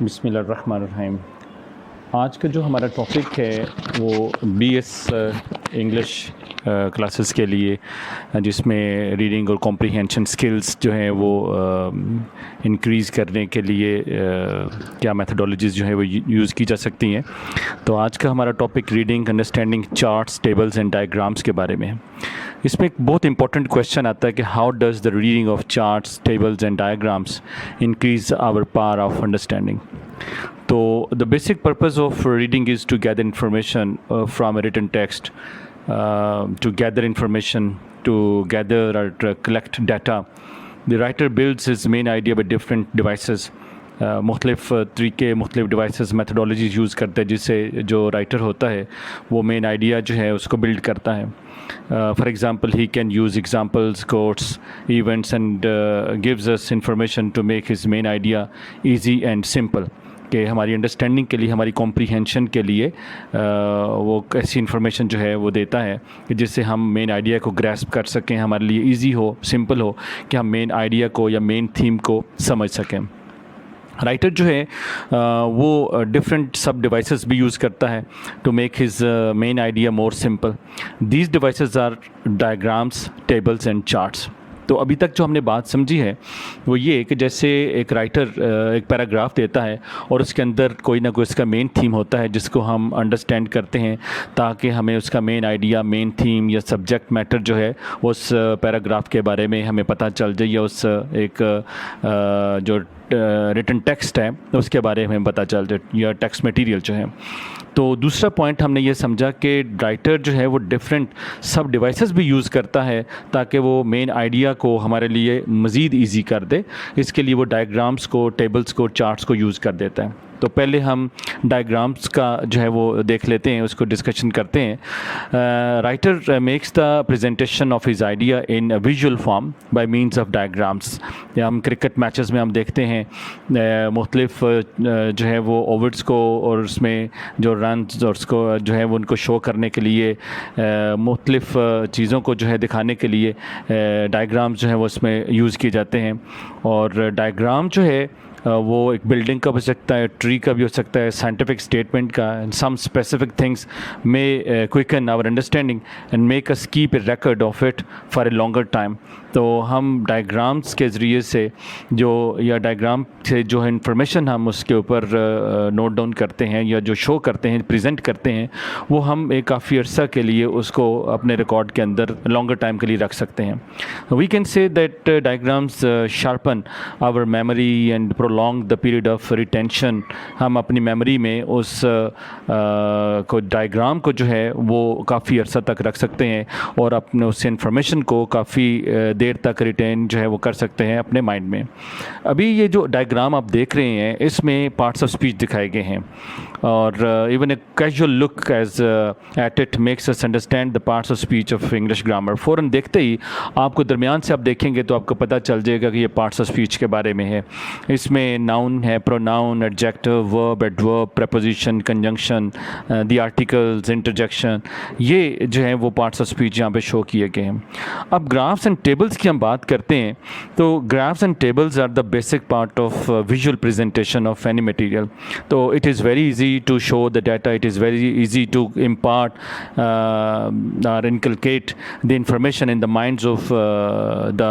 बिस्मिल्लाहिर्रहमानिर्रहीम। आज का जो हमारा टॉपिक है वो बीएस इंग्लिश क्लासेस के लिए, जिसमें रीडिंग और कॉम्प्रिहेंशन स्किल्स जो हैं वो इंक्रीज़ करने के लिए क्या मेथडोलॉजीज़ जो है वो यूज़ की जा सकती हैं। तो आज का हमारा topic reading, understanding charts, tables and diagrams के बारे में है। इसमें एक बहुत इंपॉर्टेंट क्वेश्चन आता है कि how does the reading of charts, tables and diagrams increase our power of understanding. तो the basic purpose of reading is to gather information from a written text, to gather information, to gather or collect data. The writer builds his main idea by different devices. मुख्तलिफ़ तरीके, मुख्तलिफ़ devices, methodologies use करते हैं जिससे जो writer होता है वो मेन आइडिया जो है उसको बिल्ड करता है। For example, he can use examples, quotes, events and gives us information to make his main idea easy and simple. कि हमारी अंडरस्टैंडिंग के लिए, हमारी कॉम्प्रिहेंशन के लिए वो ऐसी इन्फॉर्मेशन जो है वो देता है कि जिससे हम मेन आइडिया को ग्रैस्प कर सकें, हमारे लिए इजी हो, सिंपल हो कि हम मेन आइडिया को या मेन थीम को समझ सकें। राइटर जो है वो डिफरेंट सब डिवाइसेस भी यूज़ करता है to make his main idea more simple. These devices are diagrams, tables and charts. तो अभी तक जो हमने बात समझी है वो ये कि जैसे एक राइटर एक पैराग्राफ देता है और उसके अंदर कोई ना कोई उसका मेन थीम होता है जिसको हम अंडरस्टैंड करते हैं ताकि हमें उसका मेन आइडिया, मेन थीम या सब्जेक्ट मैटर जो है उस पैराग्राफ के बारे में हमें पता चल जाए, या उस एक जो रिटन टेक्स्ट है उसके बारे में पता चल जाए, या टेक्स्ट मटेरियल जो है। तो दूसरा पॉइंट हमने ये समझा कि राइटर जो है वो डिफरेंट सब डिवाइसेस भी यूज़ करता है ताकि वो मेन आइडिया को हमारे लिए मज़ीद ईजी कर दे। इसके लिए वो डायग्राम्स को, टेबल्स को, चार्ट्स को यूज़ कर देता है। तो पहले हम डायग्राम्स का जो है वो देख लेते हैं, उसको डिस्कशन करते हैं। Writer makes the presentation of his idea in visual form by means of diagrams. या हम क्रिकेट मैचेस में हम देखते हैं मुख्तलिफ जो है वो ओवर्स को और उसमें जो रन और उसको जो है वो उनको शो करने के लिए, मुख्तलिफ चीज़ों को जो है दिखाने के लिए डायग्राम्स जो है वो उसमें यूज़ किए जाते हैं। और डायग्राम जो है वो एक बिल्डिंग का हो सकता है, ट्री का भी हो सकता है, साइंटिफिक स्टेटमेंट का। Some specific things may quicken our understanding and make us keep a record of it for a longer time. तो हम डायग्राम्स के ज़रिए से जो, या डायग्राम से जो है इंफॉर्मेशन हम उसके ऊपर नोट डाउन करते हैं या जो शो करते हैं, प्रेजेंट करते हैं, वो हम एक काफ़ी अर्सा के लिए उसको अपने रिकॉर्ड के अंदर लॉन्गर टाइम के लिए रख सकते हैं। We can say that diagrams sharpen our memory and prolong the period of retention. हम अपनी मेमोरी में उस को डायग्राम को जो है वो काफ़ी अर्सा तक रख सकते हैं और अपने उस इंफॉर्मेशन को काफ़ी देर तक रिटेन जो है वो कर सकते हैं अपने माइंड में। अभी ये जो डायग्राम आप देख रहे हैं इसमें पार्ट्स ऑफ स्पीच दिखाए गए हैं और even a casual look as at it makes us understand the parts of speech of English grammar. फ़ौरन देखते ही आपको दरमियान से आप देखेंगे तो आपको पता चल जाएगा कि ये पार्ट्स ऑफ स्पीच के बारे में है। इसमें नाउन है, pronoun, adjective, verb, adverb, preposition, conjunction, the articles, interjection, ये जो है वो पार्ट्स ऑफ स्पीच यहाँ पे शो किए गए हैं। अब ग्राफ्स एंड टेबल्स की हम बात करते हैं तो graphs and tables are the basic part of visual presentation of any material. तो it is very easy to show the data, it is very easy to impart or inculcate the information in the minds of the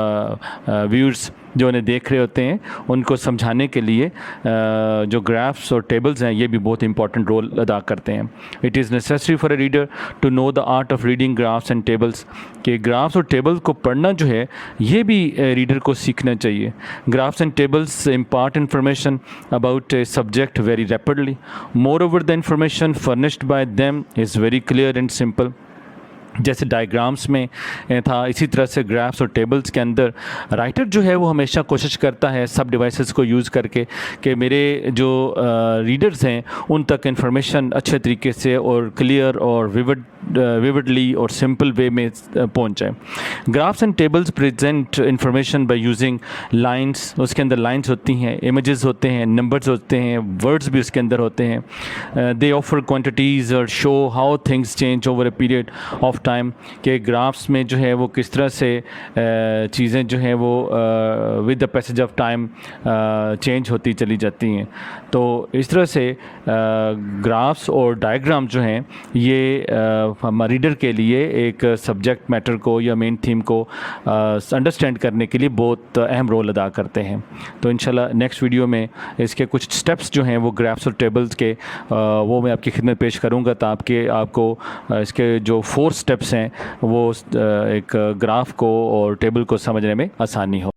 viewers जो उन्हें देख रहे होते हैं, उनको समझाने के लिए जो ग्राफ्स और टेबल्स हैं ये भी बहुत इंपॉर्टेंट रोल अदा करते हैं। It is necessary for a reader to know the art of reading graphs and tables. कि ग्राफ्स और टेबल्स को पढ़ना जो है ये भी रीडर को सीखना चाहिए। Graphs and tables impart information about a subject very rapidly. More over the information furnished bye them is very clear and simple. जैसे डायग्राम्स में था, इसी तरह से ग्राफ्स और टेबल्स के अंदर राइटर जो है वो हमेशा कोशिश करता है सब डिवाइसेस को यूज़ करके कि मेरे जो रीडर्स हैं उन तक इंफॉर्मेशन अच्छे तरीके से और क्लियर और विविडली और सिंपल वे में पहुंच जाए। Graphs and tables present information by using lines. उसके अंदर लाइंस होती हैं, इमेजेस होते हैं, नंबर्स होते हैं, वर्ड्स भी उसके अंदर होते हैं। दे ऑफर क्वांटिटीज़ और show how things change over a period of time के ग्राफ्स में जो है वो किस तरह से चीज़ें जो हैं वो with the passage of time change होती चली जाती हैं। तो इस तरह से ग्राफ्स और डायग्राम जो हैं ये हम रीडर के लिए एक सब्जेक्ट मैटर को या मेन थीम को अंडरस्टैंड करने के लिए बहुत अहम रोल अदा करते हैं। तो इंशाल्लाह नेक्स्ट वीडियो में इसके कुछ स्टेप्स जो हैं वो ग्राफ्स और टेबल्स के वो मैं आपकी खिदमत पेश करूंगा, ताकि आपको इसके जो 4 स्टेप्स हैं वो एक ग्राफ को और टेबल को समझने में आसानी हो।